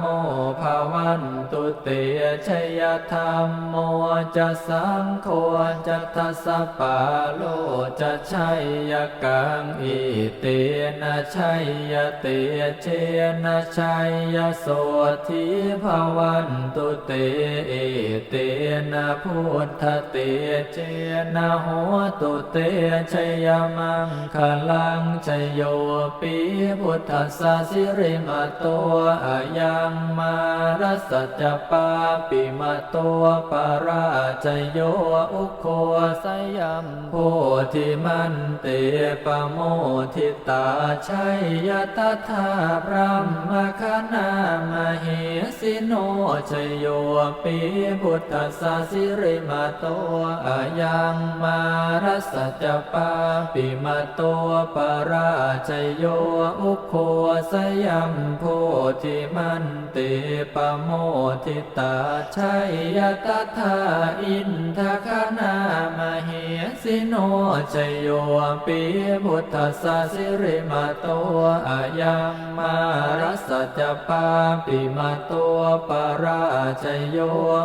โมภาวันตุเตชยธรรมโมจะสังโฆจะทัสสะปะโลจะชัยยกังอิเตนะชัยยเตเชนะชัยยโสทิภาวันตุเตเอเตนะพุทธเตเจนะโหตุเตชยมังคลังชยโยปิพุทธัสสะสิริมาโตอายังมารัสสจปาปิมาโตปาราจโยอุโคสยัมโพธิมันเตปโมทิตาชัยยตถาพระมคณามเหสิโนชยโยปิพุทธัสสะสิริมาโตอายังมารัสสจปาปิมาโตปาราจโยอุโคสยัมโพธิมันเตปโมทิตาชัยยตถาอินทคณามเหสิโนชยโยปิพุทธัสสะสิริมาโตอายังมารัสสจปาปิมาโตปาราชโย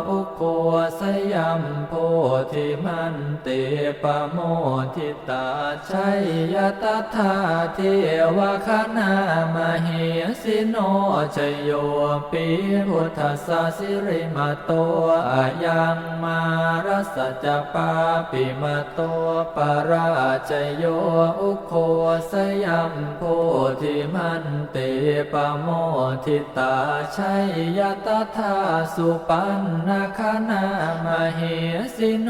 อุโคสยัมโพธิมันเตปโมทิตาชัยยตถาเทวคณามเหสิโนชยโยปิพุทธัสสะสิริมาโตอายังมารัสสจปาปิมาโตปาราชโยอุโคสยัมโพธิมันเตปโมทิตาชัยยตถาสุปันนคณามเหสิโน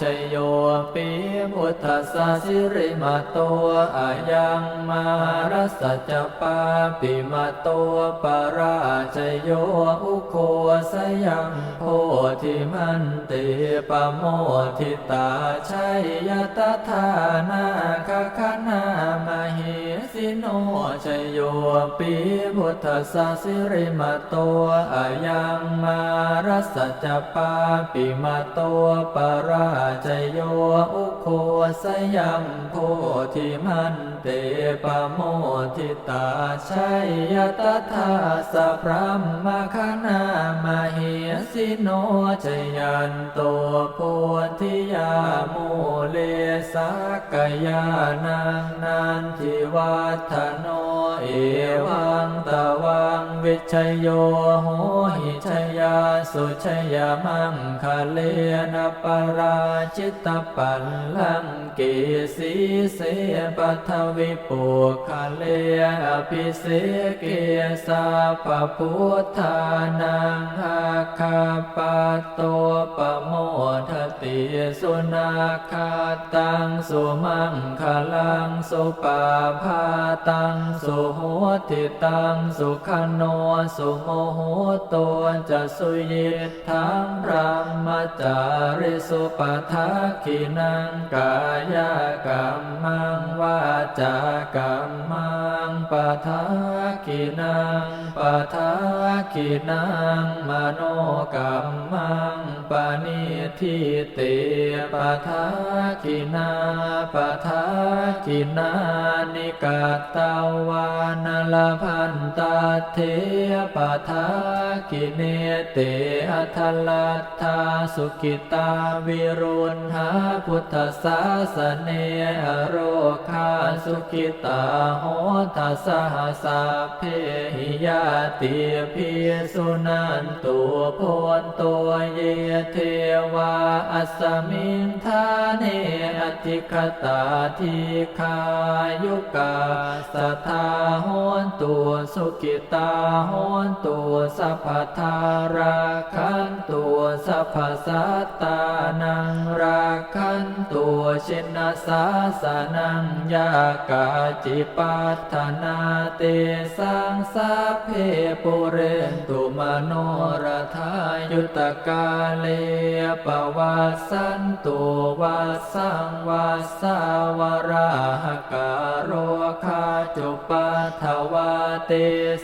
ชยโยปิพุทธัสสะสิริมาโตอายังมารัสสจปาปิมาโตปาราชโยอุโคสยัมโพธิมันเตปโมทิตาชัยยตถานาคคณามเหสิโนชยโยปิพุทธัสสะสิริมาโตอายังมารัสสจปาปิมาโตปาราชโยอุโคสยัมโพธิมันเตปโมทิตาชัยยตถาสัพพมคณามเหสิโนชยันโตโพธิยามูเลสักกยานังนันทิวัฒโนเอวังตวังวิชยโยโหหิชยาสุชยมังคะเลนะปราชิตปัลลังกิสีเสปัทวิปุคะเลอภิเสเกสาปพุทธานังอาคาปะโตปโมทติสุนาคาตังสุมังคลังสุปาภาตังสุโหติตังสุขโนสุโมโหโตจะสุยิทังพระมจาริสุปทักขินังกายกัมมังวาจากัมมังปทักขินังปทักขินังมโนกัมมังปณิทิเตปทักขินาปทักขินานิกาตาวานลพันตาเทปทักขิเนเตอัทลัตถาสุขิตาวิรุณหาพุทธศาสเนอโรคาสุขิตาโหทัสสหสาเพหิยาติพิสุนันตุโพนตัวเยเทวาอัสสมิงทาเนอธิคตาทิคายุกาสัทธาโหนตัวสุขิตาโหนตัวสัพพทาราคันตัวสัพพสัตตานังราคันตัวชินสาสนังยากาจิปัฏฐานาเตสังสัพเพปุเรนตุมโนรถายุตกาเลปวัสสันตุวัสสังวัสสาวราหการโรคาจุปัฏฐวาเต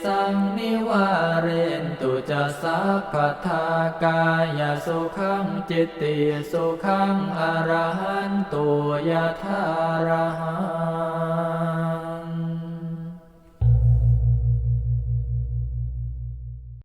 สังนิวาเรนตุจะสัพพทากายสุขังจิตติสุขังอรหันตุยะถารหัง